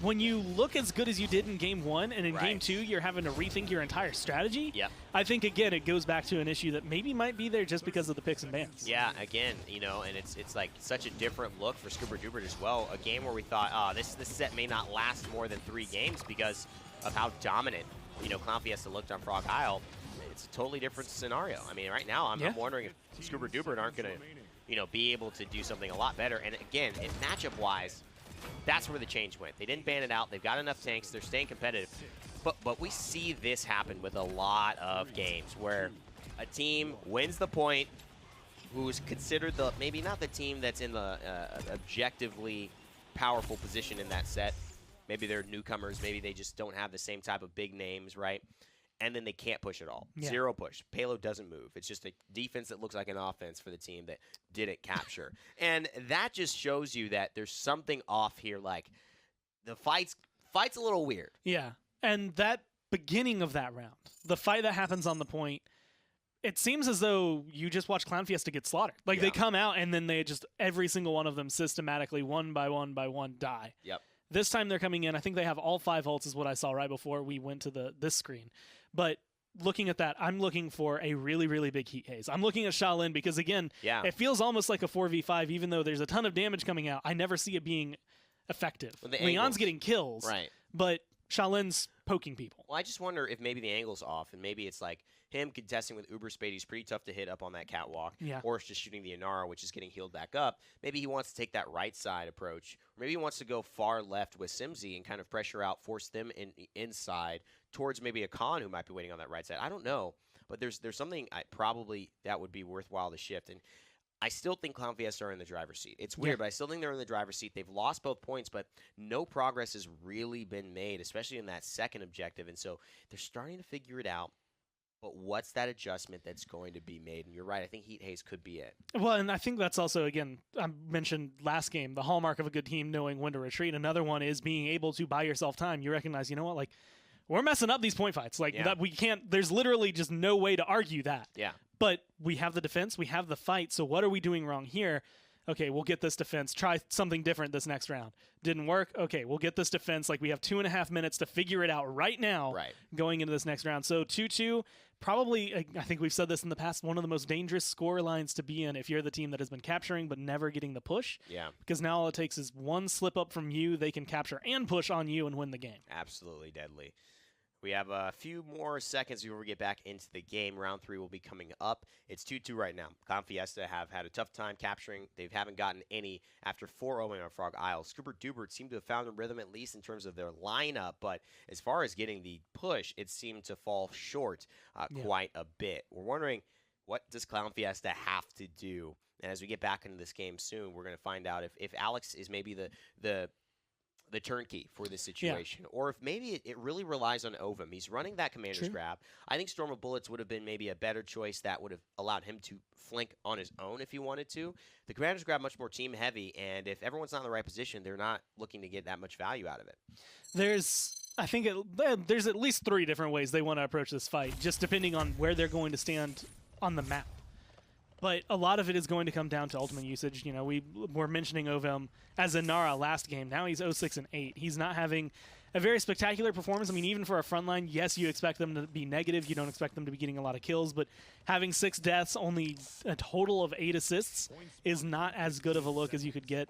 when you look as good as you did in Game 1 and in Game 2 you're having to rethink your entire strategy, I think, again, it goes back to an issue that maybe might be there just because of the picks and bans. Yeah, again, you know, and it's like such a different look for Scoobert Doobert as well. A game where we thought, oh, this set may not last more than 3 games because of how dominant, you know, Clown Fiesta looked on Frog Isle. It's a totally different scenario. I mean, right now I'm wondering if Scoobert Doobert aren't going to, you know, be able to do something a lot better. And again, matchup-wise, that's where the change went. They didn't ban it out. They've got enough tanks. They're staying competitive. But we see this happen with a lot of games where a team wins the point who's considered the maybe not the team that's in the objectively powerful position in that set. Maybe they're newcomers. Maybe they just don't have the same type of big names, right? And then they can't push at all. Zero push. Payload doesn't move. It's just a defense that looks like an offense for the team that didn't capture. And that just shows you that there's something off here. Like, the fight's a little weird. Yeah. And that beginning of that round, the fight that happens on the point, it seems as though you just watch Clown Fiesta get slaughtered. Like, they come out and then they just, every single one of them systematically, one by one by one, die. Yep. This time they're coming in. I think they have all 5 ults is what I saw right before we went to this screen. But looking at that, I'm looking for a really, really big heat haze. I'm looking at Shaolin because, again, it feels almost like a 4v5, even though there's a ton of damage coming out. I never see it being effective. Leon's getting kills, but Shaolin's poking people. Well, I just wonder if maybe the angle's off, and maybe it's like him contesting with Uber Spade. He's pretty tough to hit up on that catwalk, or it's just shooting the Anara, which is getting healed back up. Maybe he wants to take that right side approach, or maybe he wants to go far left with Simsy and kind of pressure out, force them inside towards maybe a Khan who might be waiting on that right side. I don't know, but there's something probably that would be worthwhile to shift. And I still think Clown Fiesta are in the driver's seat. It's weird, but I still think they're in the driver's seat. They've lost both points, but no progress has really been made, especially in that second objective. And so they're starting to figure it out. But what's that adjustment that's going to be made? And you're right, I think heat haze could be it. Well, and I think that's also, again, I mentioned last game, the hallmark of a good team knowing when to retreat. Another one is being able to buy yourself time. You recognize, you know what, like, we're messing up these point fights. Like, that we can't, there's literally just no way to argue that. Yeah. But we have the defense, we have the fight, so what are we doing wrong here? Okay, we'll get this defense. Try something different this next round. Didn't work. Okay, we'll get this defense. Like, we have 2.5 minutes to figure it out right now going into this next round. So 2-2, probably, I think we've said this in the past, one of the most dangerous score lines to be in if you're the team that has been capturing but never getting the push. Yeah. Because now all it takes is one slip up from you, they can capture and push on you and win the game. Absolutely deadly. We have a few more seconds before we get back into the game. Round 3 will be coming up. It's 2-2 right now. Fiesta have had a tough time capturing. They haven't gotten any after 4-0 on Frog Isle. Scoobert Doobert seem to have found a rhythm, at least in terms of their lineup, but as far as getting the push, it seemed to fall short quite a bit. We're wondering, what does Fiesta have to do? And as we get back into this game soon, we're going to find out if Alex is maybe the turnkey for this situation, or if maybe it really relies on Ovum. He's running that commander's grab. I think Storm of Bullets would have been maybe a better choice that would have allowed him to flank on his own if he wanted to. The commander's grab much more team heavy, and if everyone's not in the right position, they're not looking to get that much value out of it. There's at least 3 different ways they want to approach this fight, just depending on where they're going to stand on the map. But a lot of it is going to come down to ultimate usage. You know, we were mentioning Ovum as a Nara last game. Now he's 0-6-8. He's not having a very spectacular performance. I mean, even for a frontline, yes, you expect them to be negative. You don't expect them to be getting a lot of kills. But having 6 deaths, only a total of 8 assists, is not as good of a look as you could get.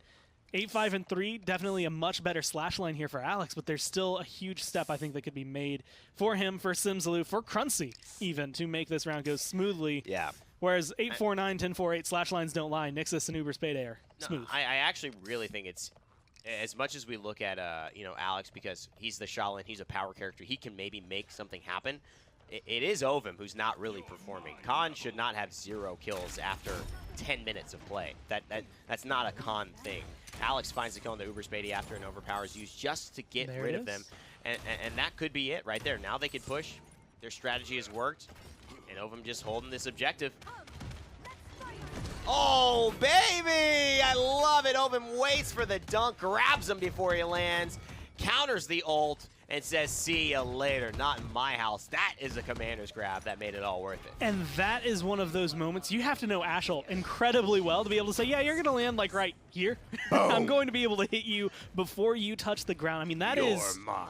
8-5-3, definitely a much better slash line here for Alex, but there's still a huge step I think that could be made for him, for Simsalou, for Cruncy even, to make this round go smoothly. Yeah. Whereas 8-4-9, 10-4-8 slash lines don't lie. Nixus and Uber Spade are smooth. I actually really think it's, as much as we look at Alex, because he's the Shaolin, he's a power character, he can maybe make something happen. It is Ovum who's not really performing. Khan should not have 0 kills after 10 minutes of play. That's not a Khan thing. Alex finds the kill on the Uber Spade after an overpower is used just to get rid of them. And that could be it right there. Now they can push. Their strategy has worked. And Ovum just holding this objective. Oh, baby! I love it. Ovum waits for the dunk, grabs him before he lands, counters the ult, and says, see you later. Not in my house. That is a commander's grab that made it all worth it. And that is one of those moments you have to know Ashel incredibly well to be able to say, yeah, you're going to land like right here. I'm going to be able to hit you before you touch the ground. I mean, that is... You're mine.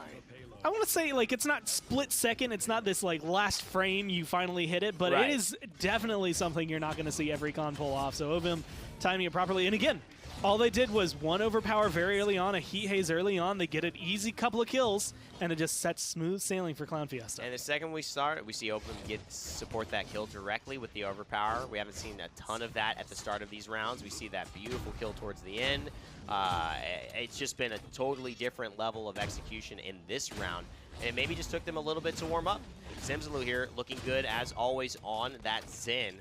I want to say, like, it's not split second. It's not this, like, last frame you finally hit it, but it is definitely something you're not going to see every con pull off. So Ovum timing it properly. And again, all they did was one overpower very early on, a heat haze early on. They get an easy couple of kills, and it just sets smooth sailing for Fiesta. And the second we start, we see Ovum support that kill directly with the overpower. We haven't seen a ton of that at the start of these rounds. We see that beautiful kill towards the end. It's just been a totally different level of execution in this round, and it maybe just took them a little bit to warm up. Simsalou here looking good as always on that Zen.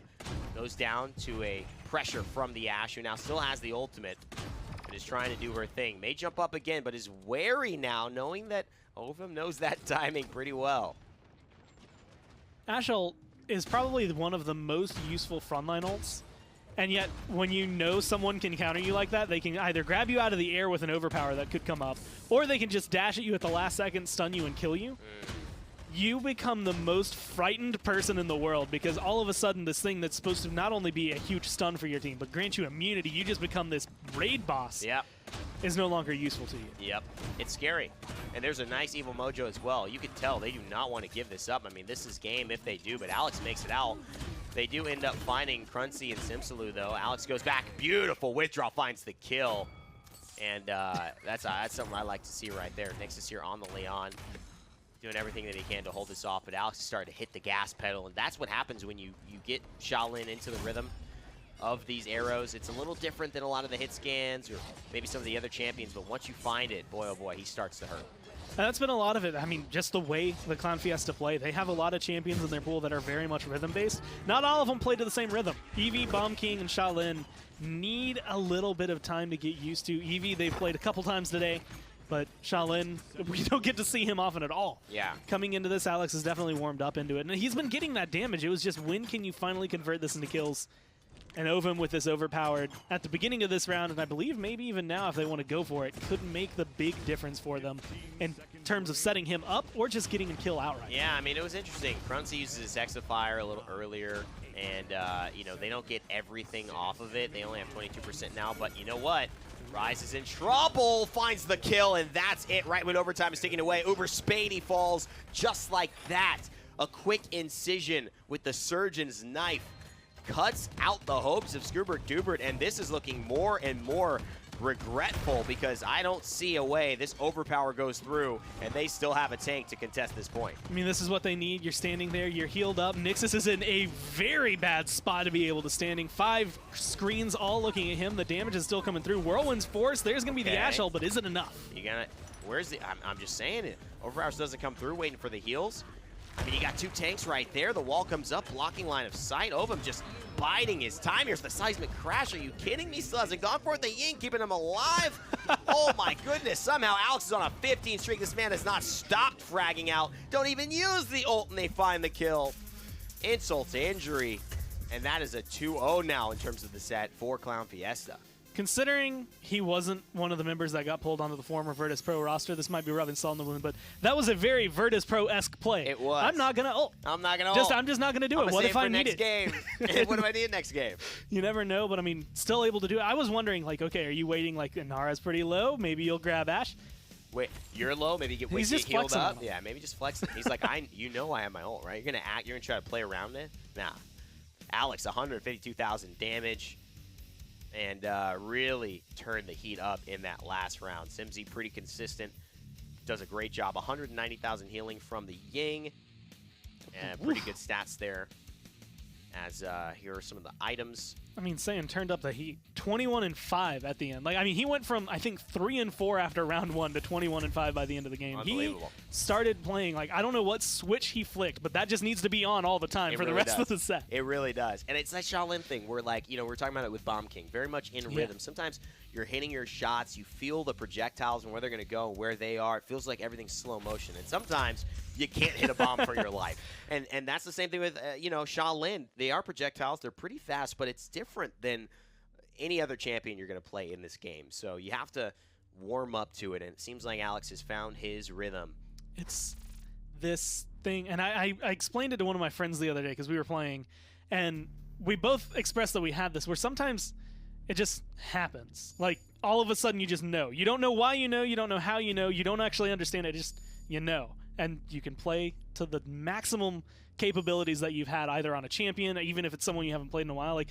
Goes down to a pressure from the Ashe, who now still has the ultimate and is trying to do her thing. May jump up again, but is wary now, knowing that Ovum knows that timing pretty well. Ashel is probably one of the most useful frontline ults. And yet, when you know someone can counter you like that, they can either grab you out of the air with an overpower that could come up, or they can just dash at you at the last second, stun you, and kill you. You become the most frightened person in the world, because all of a sudden this thing that's supposed to not only be a huge stun for your team, but grant you immunity, you just become this raid boss. Yep. Is no longer useful to you. Yep. It's scary. And there's a nice evil mojo as well. You can tell they do not want to give this up. I mean, this is game if they do, but Alex makes it out. They do end up finding Cruncy and Simsalou, though. Alex goes back. Beautiful withdraw, finds the kill. And that's something I like to see right there. Nixus here on the Leon, doing everything that he can to hold this off. But Alex is starting to hit the gas pedal, and that's what happens when you get Shaolin into the rhythm of these arrows. It's a little different than a lot of the hit scans or maybe some of the other champions, but once you find it, boy, oh boy, he starts to hurt. And that's been a lot of it. I mean, just the way the Fiesta play. They have a lot of champions in their pool that are very much rhythm-based. Not all of them play to the same rhythm. Eevee, Bomb King, and Shaolin need a little bit of time to get used to. Eevee, they've played a couple times today, but Shaolin, we don't get to see him often at all. Yeah. Coming into this, Alex has definitely warmed up into it. And he's been getting that damage. It was just, when can you finally convert this into kills? And Ovum with this overpowered at the beginning of this round, and I believe maybe even now if they want to go for it, could make the big difference for them in terms of setting him up or just getting a kill outright. Yeah, I mean, it was interesting. Prunty uses his Hexifier a little earlier, and, you know, they don't get everything off of it. They only have 22% now, but you know what? Rise is in trouble, finds the kill, and that's it. Right when overtime is taken away, Uber Spady falls just like that. A quick incision with the Surgeon's knife cuts out the hopes of Scoobert Doobert, and this is looking more and more regretful because I don't see a way this overpower goes through and they still have a tank to contest this point. I mean, this is what they need. You're standing there, you're healed up. Nixus is in a very bad spot to be able to standing. 5 screens all looking at him. The damage is still coming through. Whirlwind's Force, there's going to be the Ash Hole, but is it enough? You gonna, where's the, I'm just saying it. Overpowers doesn't come through, waiting for the heals. I mean, you got 2 tanks right there. The wall comes up, blocking line of sight. Ovum just biding his time. Here's the seismic crash. Are you kidding me? Still hasn't gone for it. The Ying keeping him alive. Oh my goodness. Somehow Alex is on a 15 streak. This man has not stopped fragging out. Don't even use the ult and they find the kill. Insult to injury. And that is a 2-0 now in terms of the set for Clown Fiesta. Considering he wasn't one of the members that got pulled onto the former Virtus Pro roster, this might be rubbing salt in the wound, but that was a very Virtus Pro-esque play. It was. I'm not going to ult. I'm not going to ult. I'm just not going to do it. What if I need it? Game. What do I need next game? You never know, but I mean, still able to do it. I was wondering, like, okay, are you waiting, like, Inara's pretty low? Maybe you'll grab Ash? Wait, you're low? Maybe get healed up? Yeah, maybe just flex it. He's like, you know I have my ult, right? You're going to try to play around it? Nah. Alex, 152,000 damage. And really turned the heat up in that last round. Simsy pretty consistent, does a great job. 190,000 healing from the Ying, and pretty good stats there. As here are some of the items. I mean, Saiyan turned up the heat. 21-5 at the end. Like, I mean, he went from, I think, 3-4 after round 1 to 21-5 by the end of the game. Unbelievable. He started playing, like, I don't know what switch he flicked, but that just needs to be on all the time for the rest of the set. It really does. And it's that Shaolin thing where, like, you know, we're talking about it with Bomb King. Very much in rhythm. Sometimes you're hitting your shots, you feel the projectiles and where they're going to go and where they are. It feels like everything's slow motion. And sometimes you can't hit a bomb for your life. And that's the same thing with, you know, Shaolin. They are projectiles. They're pretty fast, but it's different than any other champion you're going to play in this game. So you have to warm up to it, and it seems like Alex has found his rhythm. It's this thing, and I explained it to one of my friends the other day because we were playing, and we both expressed that we had this, where sometimes it just happens. Like, all of a sudden you just know. You don't know why you know, you don't know how you know, you don't actually understand it, just you know. And you can play to the maximum capabilities that you've had either on a champion, even if it's someone you haven't played in a while. Like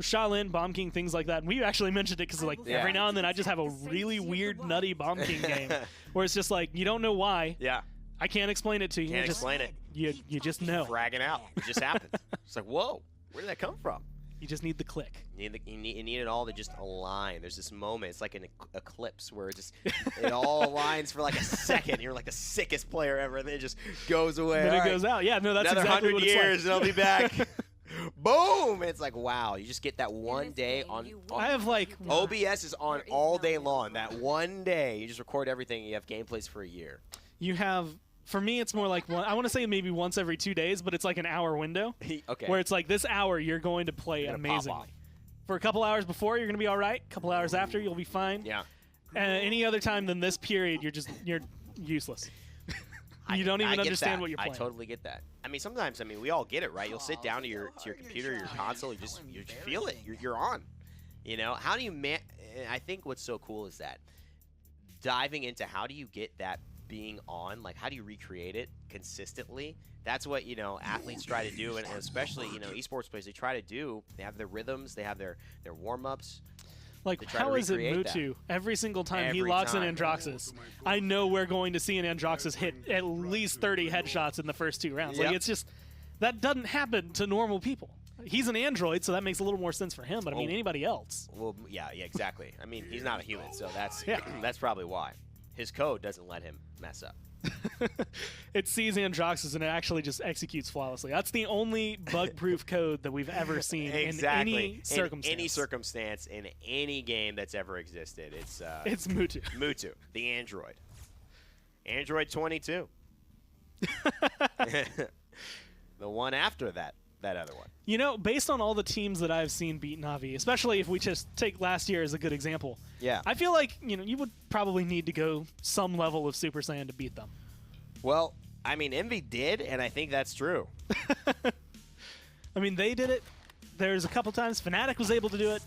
Shaolin, Bomb King, things like that. And we actually mentioned it because like every now and then I just have a really weird, nutty Bomb King game where it's just like you don't know why. Yeah. I can't explain it to you. Can't explain it. You just know. Fragging out. It just happens. It's like, whoa, where did that come from? You just need the click. You need it all to just align. There's this moment. It's like an eclipse where it all aligns for like a second. You're like the sickest player ever, and then it just goes away. Then it goes out. Yeah, no, that's another exactly 100 what it's years, like. and I'll be back. Boom! And it's like, wow. You just get that one day on. I have like OBS is on all day long. That one day, you just record everything. You have gameplays for a year. You have. For me, it's more like I want to say maybe once every 2 days, but it's like an hour window. Okay. Where it's like this hour you're going to play amazingly. For a couple hours before, you're going to be all right. A couple hours after, you'll be fine. Yeah. Any other time than this period, you're useless. You don't even understand what you're playing. I totally get that. I mean, sometimes, we all get it, right? You'll sit down to your computer, your console, you just feel it. You're on. You know, how do you I think what's so cool is that diving into how do you get that being on, like how do you recreate it consistently? That's what, you know, athletes try to do, and especially, you know, esports players, they try to do. They have their rhythms, they have their warm-ups. Like, how is it Mutu? Every single time he locks in Androxus, I know we're going to see an Androxus hit at least 30 headshots in the first 2 rounds. Like, it's just, that doesn't happen to normal people. He's an android, so that makes a little more sense for him, but I mean, anybody else. Well, yeah, exactly. I mean, he's not a human, so that's probably why. His code doesn't let him mess up. It sees Androxus and it actually just executes flawlessly. That's the only bug-proof code that we've ever seen in any circumstance. In any circumstance, in any game that's ever existed. It's Mutu. Mutu, the android. Android 22. The one after that. that other one. You know, based on all the teams that I've seen beat Na'Vi, especially if we just take last year as a good example, yeah, I feel like, you know, you would probably need to go some level of Super Saiyan to beat them. Well, I mean, Envy did, and I think that's true. I mean, they did it. There's a couple times Fnatic was able to do it,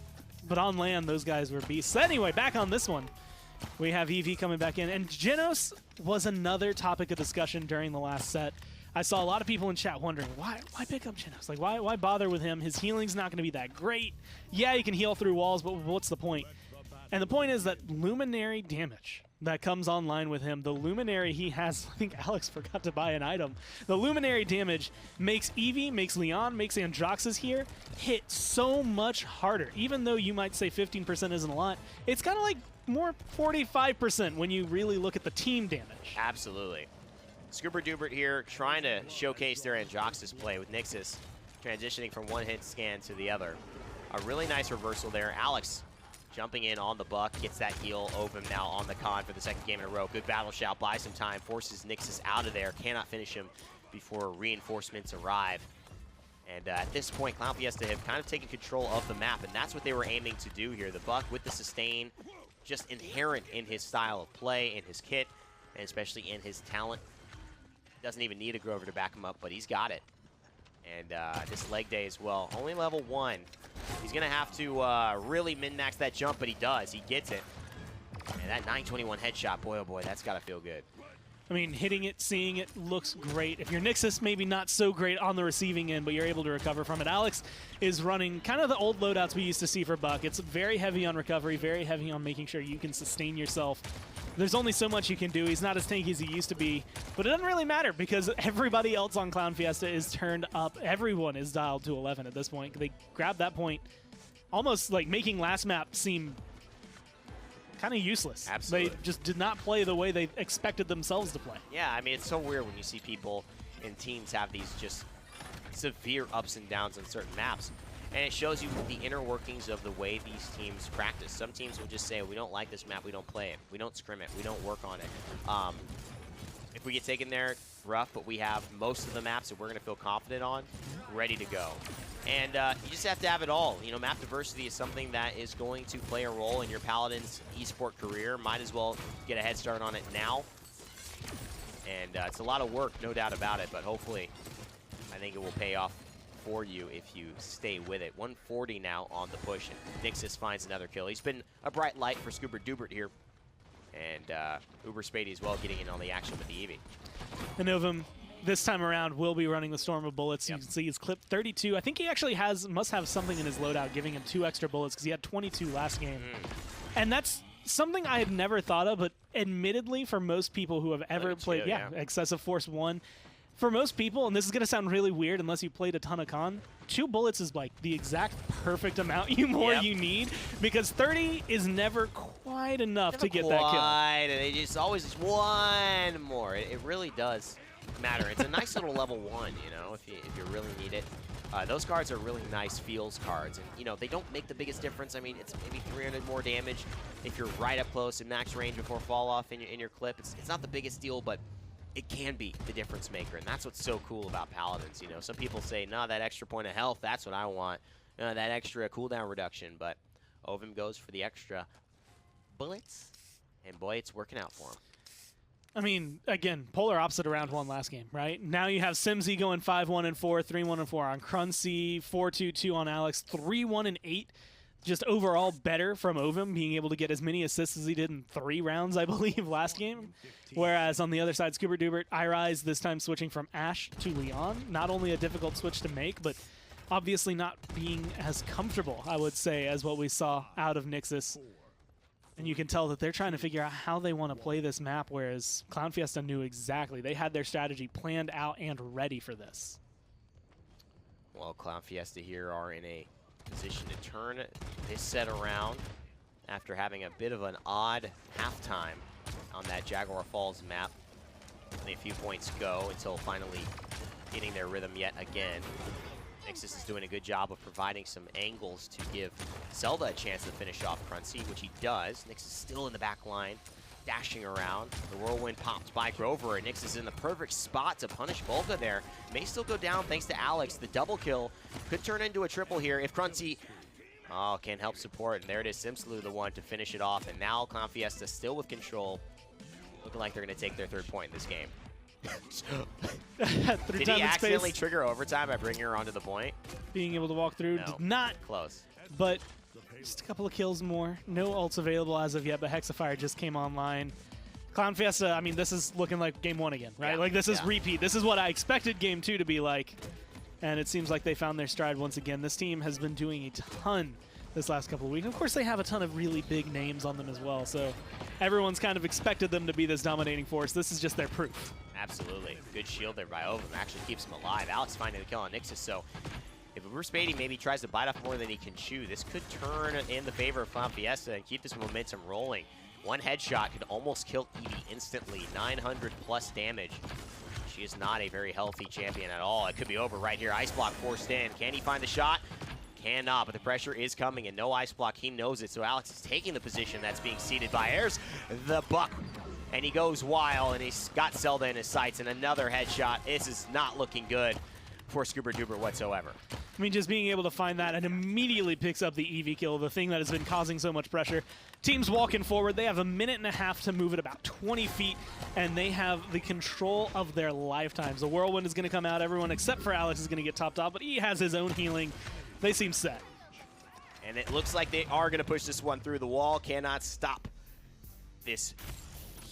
but on land, those guys were beasts. So anyway, back on this one, we have EV coming back in, and Genos was another topic of discussion during the last set. I saw a lot of people in chat wondering, why pick up Genos? Like, why bother with him? His healing's not going to be that great. Yeah, you can heal through walls, but what's the point? And the point is that Luminary damage that comes online with him, the Luminary he has, I think Alex forgot to buy an item. The Luminary damage makes Eevee, makes Leon, makes Androxus here hit so much harder. Even though you might say 15% isn't a lot, it's kind of like more 45% when you really look at the team damage. Absolutely. Scoobert Doobert here trying to showcase their Androxus play with Nixus transitioning from one hit scan to the other. A really nice reversal there. Alex jumping in on the buck, gets that heal. Ovum now on the con for the second game in a row. Good battle shout, buys some time, forces Nixus out of there. Cannot finish him before reinforcements arrive. And at this point, Clown Fiesta have kind of taken control of the map, and that's what they were aiming to do here. The buck with the sustain, just inherent in his style of play, in his kit, and especially in his talent. Doesn't even need a Grover to back him up, but he's got it. And this leg day as well, only level 1. He's gonna have to really min-max that jump, but he does, he gets it. And that 921 headshot, boy oh boy, that's gotta feel good. I mean, hitting it, seeing it looks great. If you're Nixus, maybe not so great on the receiving end, but you're able to recover from it. Alex is running kind of the old loadouts we used to see for Buck. It's very heavy on recovery, very heavy on making sure you can sustain yourself. There's only so much you can do. He's not as tanky as he used to be, but it doesn't really matter because everybody else on Clown Fiesta is turned up. Everyone is dialed to 11 at this point. They grabbed that point, almost like making last map seem kind of useless. Absolutely. They just did not play the way they expected themselves to play. Yeah, I mean, it's so weird when you see people in teams have these just severe ups and downs on certain maps. And it shows you the inner workings of the way these teams practice. Some teams will just say, we don't like this map, we don't play it. We don't scrim it, we don't work on it. If we get taken there, rough, but we have most of the maps that we're going to feel confident on, ready to go. And you just have to have it all. You know, map diversity is something that is going to play a role in your Paladins esport career. Might as well get a head start on it now. And it's a lot of work, no doubt about it, but hopefully I think it will pay off for you if you stay with it. 140 now on the push, and Nixus finds another kill. He's been a bright light for Scoobert Doobert here. And Uber Spady as well getting in on the action with the Eevee. And Ovum, this time around, will be running the Storm of Bullets. Yep. You can see he's clipped 32. I think he actually must have something in his loadout giving him 2 extra bullets because he had 22 last game. And that's something I had never thought of, but admittedly for most people who have ever played Excessive Force 1, for most people, and this is going to sound really weird unless you played a ton of Con, 2 bullets is like the exact perfect amount you need, because 30 is never quite enough to get that kill. And it's always just one more. It really does matter. It's a nice little level 1, you know, if you really need it. Those cards are really nice feels cards, and you know they don't make the biggest difference. I mean, it's maybe 300 more damage if you're right up close in max range before fall off in your clip. It's not the biggest deal, but it can be the difference maker, and that's what's so cool about Paladins. You know, some people say, no, that extra point of health, that's what I want. That extra cooldown reduction, but Ovum goes for the extra bullets, and boy, it's working out for him. I mean, again, polar opposite of round 1 last game, right? Now you have Simsy going 5-1 and 4, 3-1 and 4 on Cruncy, 4-2-2 on Alex, 3-1 and 8. Just overall better from Ovum, being able to get as many assists as he did in 3 rounds, I believe, last game. Whereas on the other side, Scoobert Doobert, iRise this time switching from Ashe to Leon. Not only a difficult switch to make, but obviously not being as comfortable, I would say, as what we saw out of Nixus. And you can tell that they're trying to figure out how they want to play this map, whereas Clown Fiesta knew exactly. They had their strategy planned out and ready for this. Well, Clown Fiesta here are in a position to turn this set around after having a bit of an odd halftime on that Jaguar Falls map. Only a few points go until finally getting their rhythm yet again. Nixus is doing a good job of providing some angles to give Zelda a chance to finish off Cruncy, which he does. Nixus is still in the back line, dashing around. The whirlwind pops by Grover, and Nyx is in the perfect spot to punish Volca there. May still go down thanks to Alex. The double kill could turn into a triple here if Cruncy can help support. And there it is, Simsalou the one to finish it off. And now Clown Fiesta still with control, looking like they're going to take their 3rd point in this game. Did he accidentally trigger overtime by bringing her onto the point? Being able to walk through, No. not Close. But just a couple of kills more. No ults available as of yet, but Hexafire just came online. Clown Fiesta, I mean, this is looking like game 1 again, right? Yeah. Like, this is repeat. This is what I expected game 2 to be like. And it seems like they found their stride once again. This team has been doing a ton this last couple of weeks. Of course, they have a ton of really big names on them as well, so everyone's kind of expected them to be this dominating force. This is just their proof. Absolutely. Good shield there by Ovum. Actually keeps him alive. Alex finding the kill on Nixus, so if Uber Spady maybe tries to bite off more than he can chew, this could turn in the favor of Clown Fiesta and keep this momentum rolling. One headshot could almost kill Evie instantly. 900 plus damage. She is not a very healthy champion at all. It could be over right here. Ice block forced in. Can he find the shot? Cannot, but the pressure is coming and no ice block. He knows it, so Alex is taking the position that's being ceded by Airs. The buck, and he goes wild, and he's got Zelda in his sights, and another headshot. This is not looking good for Scoobert Doobert whatsoever. I mean, just being able to find that and immediately picks up the EV kill, the thing that has been causing so much pressure. Team's walking forward. They have a minute and a half to move it about 20 feet, and they have the control of their lifetimes. The whirlwind is going to come out. Everyone except for Alex is going to get topped off, but he has his own healing. They seem set. And it looks like they are going to push this one through the wall. Cannot stop this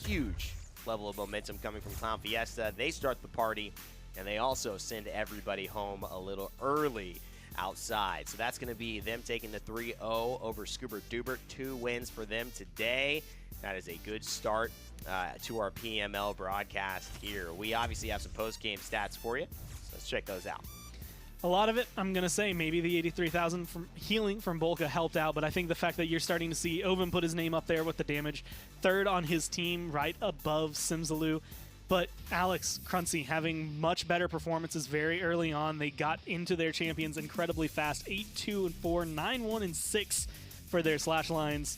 huge level of momentum coming from Clown Fiesta. They start the party, and they also send everybody home a little early outside. So that's going to be them taking the 3-0 over Scoobert Doobert. 2 wins for them today. That is a good start to our PML broadcast here. We obviously have some post-game stats for you, so let's check those out. A lot of it, I'm going to say, maybe the 83,000 from healing from Volca helped out, but I think the fact that you're starting to see Ovum put his name up there with the damage, 3rd on his team, right above Simsalou. But Alex, Cruncy having much better performances very early on. They got into their champions incredibly fast, 8-2-4, 9-1-6 for their slash lines.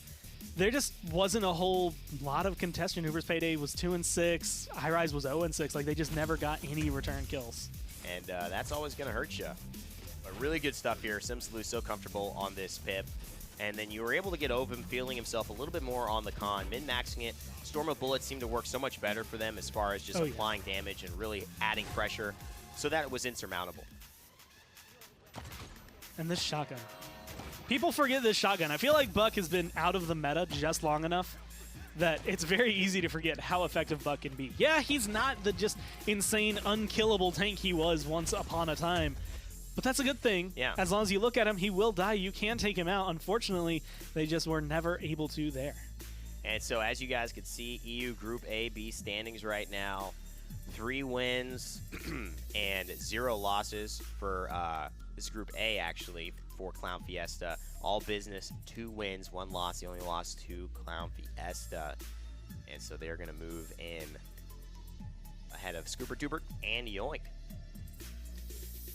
There just wasn't a whole lot of contention. Uber's Payday was 2-6, High Rise was 0-6. Like, they just never got any return kills. And that's always going to hurt you. But really good stuff here. Simsalou so comfortable on this pip. And then you were able to get Ovum feeling himself a little bit more on the con, min-maxing it. Storm of Bullets seemed to work so much better for them as far as just applying damage and really adding pressure, so that it was insurmountable. And this shotgun. People forget this shotgun. I feel like Buck has been out of the meta just long enough that it's very easy to forget how effective Buck can be. Yeah, he's not the just insane, unkillable tank he was once upon a time, but that's a good thing. Yeah. As long as you look at him, he will die. You can take him out. Unfortunately, they just were never able to there. And so as you guys can see, EU Group A, B standings right now, 3 wins and 0 losses for this Group A, actually, for Clown Fiesta. All business, 2 wins, 1 loss. The only loss to Clown Fiesta. And so they're going to move in ahead of Scoobert Doobert and Yoink.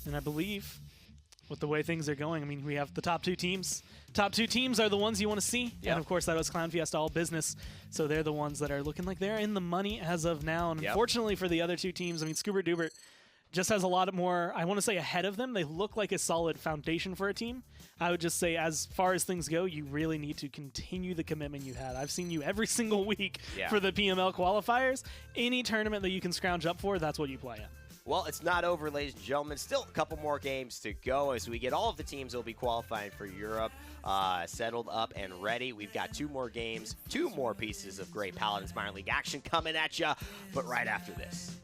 And I believe with the way things are going, I mean, we have the top 2 teams. Top 2 teams are the ones you want to see. Yep. And, of course, that was Clown Fiesta all business. So they're the ones that are looking like they're in the money as of now. And unfortunately for the other 2 teams, I mean, Scoobert Doobert just has a lot more, I want to say, ahead of them. They look like a solid foundation for a team. I would just say, as far as things go, you really need to continue the commitment you had. I've seen you every single week for the PML qualifiers. Any tournament that you can scrounge up for, that's what you play in. Well, it's not over, ladies and gentlemen. Still a couple more games to go as we get all of the teams that will be qualifying for Europe settled up and ready. We've got 2 more games, 2 more pieces of great Paladins minor league action coming at you, but right after this.